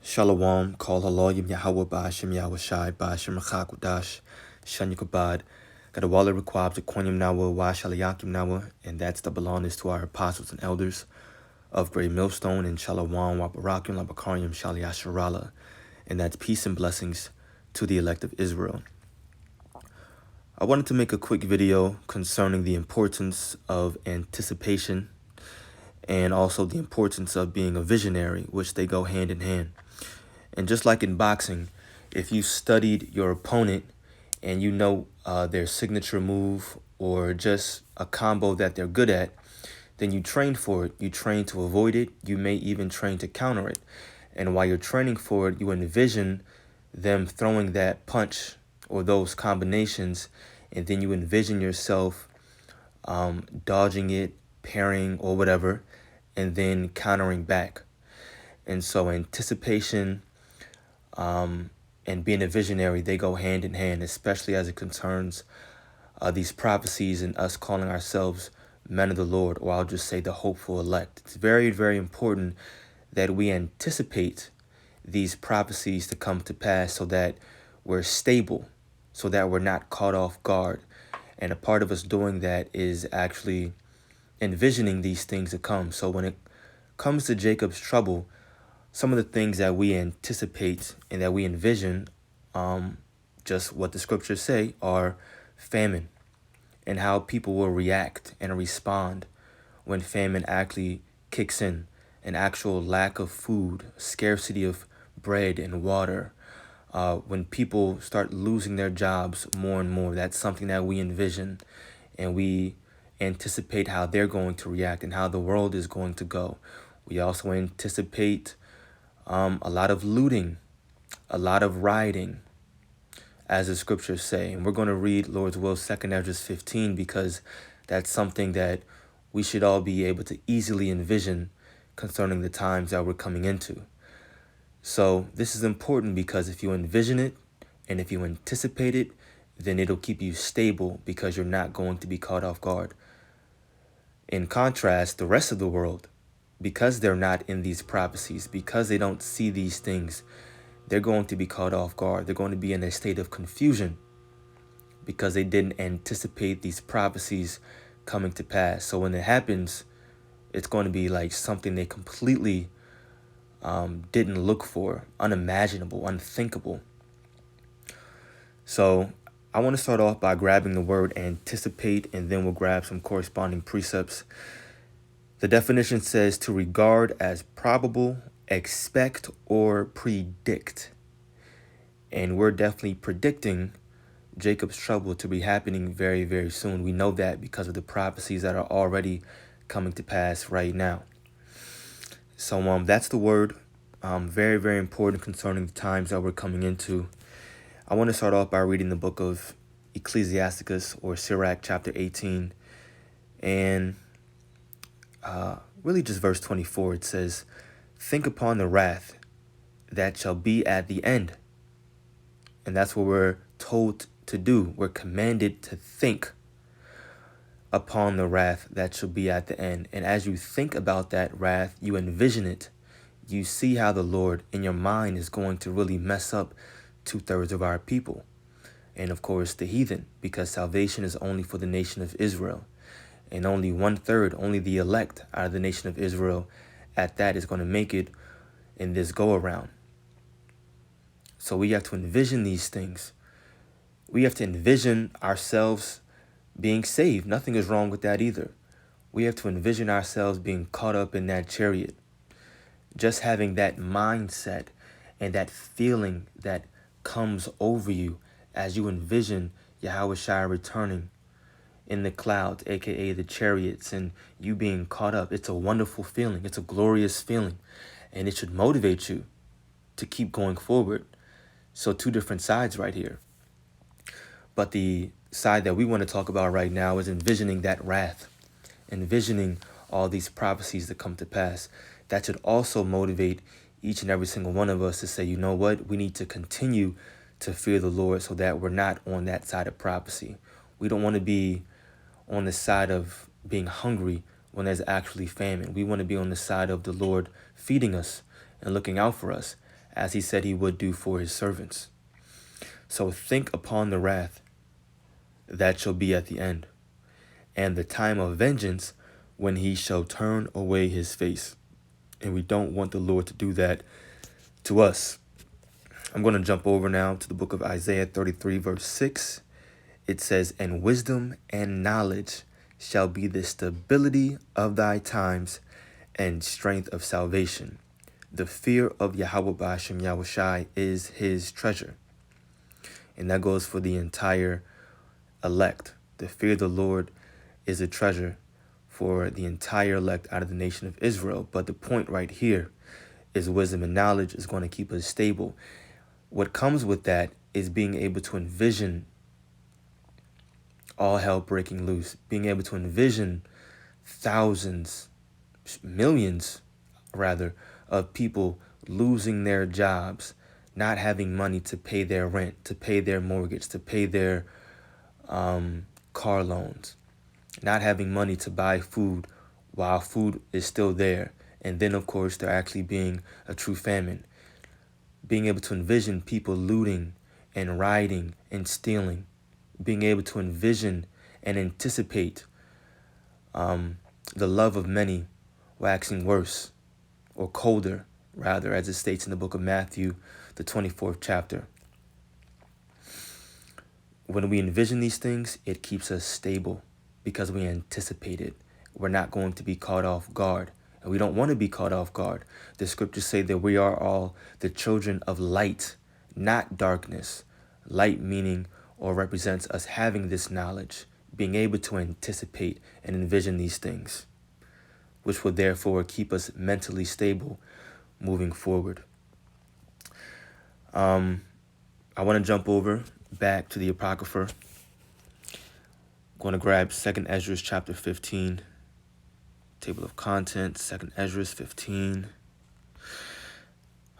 Shalom, call Haloyim Yahweh Ba'ashem Yahweh Shai Ba'ashem Rachakudash Shan Yukabad. Got a Waller Requab to Quanyam Nawa Wa Shalayakim Nawa, and that's the belongings to our apostles and elders of Great Millstone and Shalom Wa Barakim Labakarim Shaliyasharala, and that's peace and blessings to the elect of Israel. I wanted to make a quick video concerning the importance of anticipation and also the importance of being a visionary, which they go hand in hand. And just like in boxing, if you studied your opponent and you know their signature move or just a combo that they're good at, then you train for it. You train to avoid it. You may even train to counter it. And while you're training for it, you envision them throwing that punch or those combinations, and then you envision yourself dodging it, parrying or whatever, and then countering back. And so anticipation and being a visionary, they go hand in hand, especially as it concerns these prophecies and us calling ourselves men of the Lord, or I'll just say the hopeful elect. It's very, very important that we anticipate these prophecies to come to pass so that we're stable, so that we're not caught off guard. And a part of us doing that is actually envisioning these things to come. So when it comes to Jacob's trouble, some of the things that we anticipate and that we envision, just what the scriptures say, are famine and how people will react and respond when famine actually kicks in, an actual lack of food, scarcity of bread and water, when people start losing their jobs more and more. That's something that we envision, and we anticipate how they're going to react and how the world is going to go. We also anticipate a lot of looting, a lot of rioting, as the scriptures say. And we're going to read, Lord's will, 2nd Ezra 15, because that's something that we should all be able to easily envision concerning the times that we're coming into. So this is important because if you envision it and if you anticipate it, then it'll keep you stable because you're not going to be caught off guard. In contrast, the rest of the world, because they're not in these prophecies, because they don't see these things, they're going to be caught off guard. They're going to be in a state of confusion because they didn't anticipate these prophecies coming to pass. So when it happens, it's going to be like something they completely didn't look for, unimaginable, unthinkable. So I want to start off by grabbing the word anticipate, and then we'll grab some corresponding precepts. The definition says to regard as probable, expect, or predict. And we're definitely predicting Jacob's trouble to be happening very, very soon. We know that because of the prophecies that are already coming to pass right now. So that's the word. Very, very important concerning the times that we're coming into. I want to start off by reading the book of Ecclesiasticus, or Sirach, chapter 18. And really just verse 24. It says, think upon the wrath that shall be at the end. And that's what we're told to do. We're commanded to think upon the wrath that shall be at the end. And as you think about that wrath, you envision it. You see how the Lord in your mind is going to really mess up 2/3 of our people. And of course, the heathen, because salvation is only for the nation of Israel. And only 1/3, only the elect out of the nation of Israel at that is going to make it in this go around. So we have to envision these things. We have to envision ourselves being saved. Nothing is wrong with that either. We have to envision ourselves being caught up in that chariot. Just having that mindset and that feeling that comes over you as you envision Yahweh Shai returning in the clouds, aka the chariots, and you being caught up. It's a wonderful feeling. It's a glorious feeling. And it should motivate you to keep going forward. So 2 different sides right here. But the side that we want to talk about right now is envisioning that wrath, envisioning all these prophecies that come to pass. That should also motivate each and every single one of us to say, you know what, we need to continue to fear the Lord so that we're not on that side of prophecy. We don't want to be on the side of being hungry when there's actually famine. We want to be on the side of the Lord feeding us and looking out for us as he said he would do for his servants. So think upon the wrath that shall be at the end, and the time of vengeance when he shall turn away his face. And we don't want the Lord to do that to us. I'm going to jump over now to the book of Isaiah 33, verse 6. It says, "And wisdom and knowledge shall be the stability of thy times and strength of salvation. The fear of Yahweh Ba'ashem Yahushai is his treasure." And that goes for the entire elect. The fear of the Lord is a treasure for the entire elect out of the nation of Israel. But the point right here is wisdom and knowledge is going to keep us stable. What comes with that is being able to envision all hell breaking loose, being able to envision thousands, millions rather, of people losing their jobs, not having money to pay their rent, to pay their mortgage, to pay their car loans, not having money to buy food while food is still there. And then, of course, there actually being a true famine. Being able to envision people looting and rioting and stealing. Being able to envision and anticipate the love of many waxing worse, or colder, rather, as it states in the book of Matthew, the 24th chapter. When we envision these things, it keeps us stable because we anticipate it. We're not going to be caught off guard, and we don't want to be caught off guard. The scriptures say that we are all the children of light, not darkness. Light meaning or represents us having this knowledge, being able to anticipate and envision these things, which will therefore keep us mentally stable moving forward. I want to jump over back to the Apocrypha. I'm going to grab 2nd Ezra chapter 15, table of contents, 2nd Ezra 15.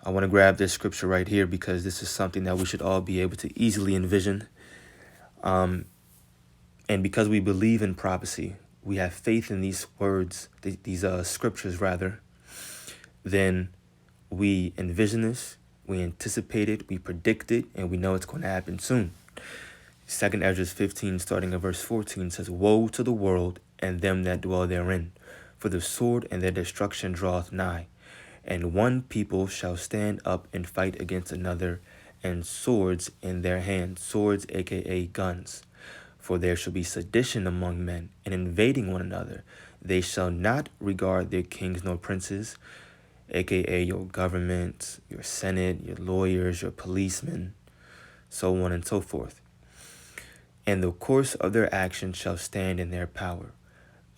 I want to grab this scripture right here because this is something that we should all be able to easily envision. And because we believe in prophecy, we have faith in these words, these scriptures rather, then we envision this, we anticipate it, we predict it, and we know it's going to happen soon. 2nd Ezra 15, starting at verse 14, says, "Woe to the world and them that dwell therein, for the sword and their destruction draweth nigh. And one people shall stand up and fight against another, and swords in their hands," swords aka guns. "For there shall be sedition among men, and invading one another. They shall not regard their kings nor princes," aka your government, your senate, your lawyers, your policemen, so on and so forth. "And the course of their action shall stand in their power.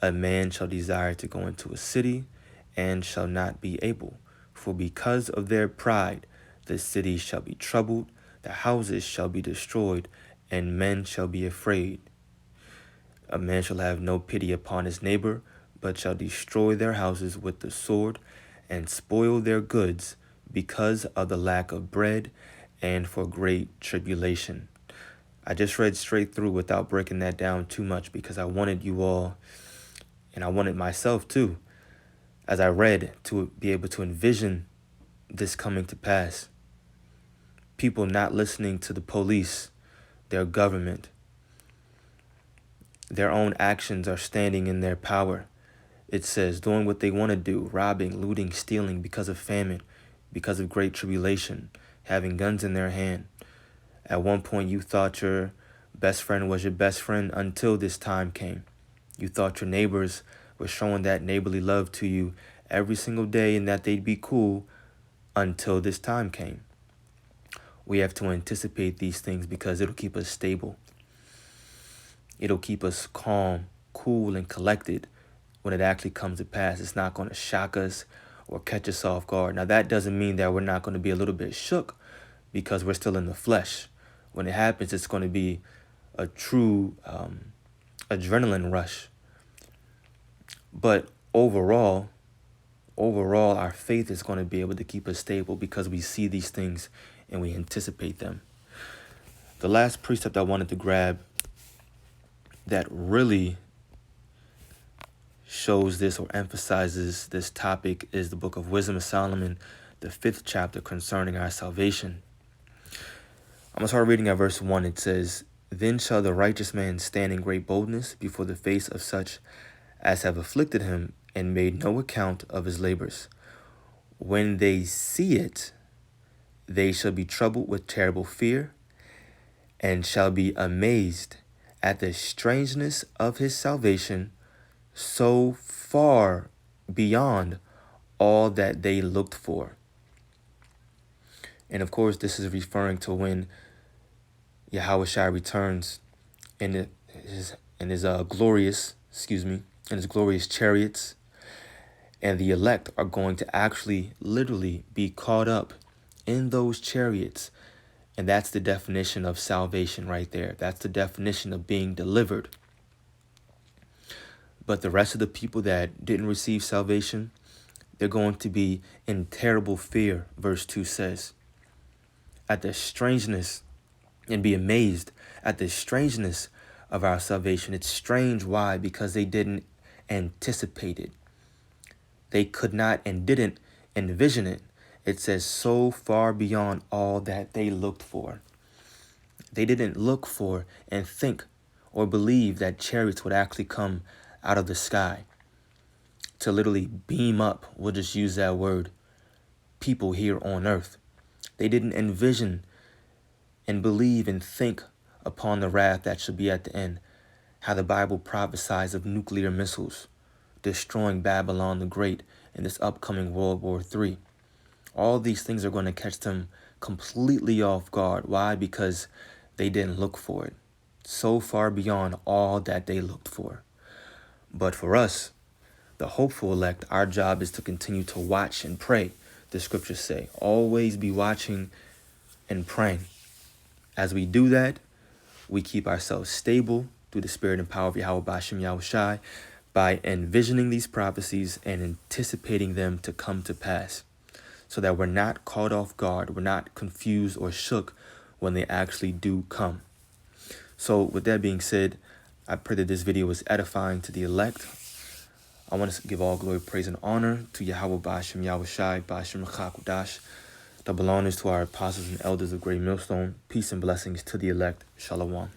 A man shall desire to go into a city, and shall not be able. For because of their pride the city shall be troubled, the houses shall be destroyed, and men shall be afraid. A man shall have no pity upon his neighbor, but shall destroy their houses with the sword, and spoil their goods, because of the lack of bread, and for great tribulation." I just read straight through without breaking that down too much because I wanted you all, and I wanted myself too, as I read, to be able to envision this coming to pass. People not listening to the police, their government. Their own actions are standing in their power. It says, doing what they want to do, robbing, looting, stealing because of famine, because of great tribulation, having guns in their hand. At one point, you thought your best friend was your best friend until this time came. You thought your neighbors were showing that neighborly love to you every single day and that they'd be cool until this time came. We have to anticipate these things because it'll keep us stable. It'll keep us calm, cool, and collected when it actually comes to pass. It's not going to shock us or catch us off guard. Now, that doesn't mean that we're not going to be a little bit shook because we're still in the flesh. When it happens, it's going to be a true adrenaline rush. But overall, our faith is going to be able to keep us stable because we see these things and we anticipate them. The last precept I wanted to grab that really shows this or emphasizes this topic is the book of Wisdom of Solomon, the 5th chapter concerning our salvation. I'm going to start reading at verse 1. It says, "Then shall the righteous man stand in great boldness before the face of such as have afflicted him and made no account of his labors. When they see it, they shall be troubled with terrible fear, and shall be amazed at the strangeness of his salvation, so far beyond all that they looked for." And of course, this is referring to when Yahushua returns in his glorious chariots, and the elect are going to actually literally be caught up in those chariots. And that's the definition of salvation right there. That's the definition of being delivered. But the rest of the people that didn't receive salvation, they're going to be in terrible fear, verse 2 says, at the strangeness, and be amazed at the strangeness of our salvation. It's strange. Why? Because they didn't anticipate it. They could not and didn't envision it. It says so far beyond all that they looked for. They didn't look for and think or believe that chariots would actually come out of the sky to literally beam up, we'll just use that word, people here on earth. They didn't envision and believe and think upon the wrath that should be at the end, how the Bible prophesies of nuclear missiles destroying Babylon the Great in this upcoming World War III. All these things are going to catch them completely off guard. Why? Because they didn't look for it. So far beyond all that they looked for. But for us, the hopeful elect, our job is to continue to watch and pray. The scriptures say, always be watching and praying. As we do that, we keep ourselves stable through the spirit and power of Yahweh Ba'ashem Yahushai by envisioning these prophecies and anticipating them to come to pass, so that we're not caught off guard, we're not confused or shook when they actually do come. So with that being said, I pray that this video was edifying to the elect. I want to give all glory, praise, and honor to Yahweh Ba'ashem Yahushai, Ba'ashem Chakudash, the belongers to our apostles and elders of Great Millstone. Peace and blessings to the elect. Shalom.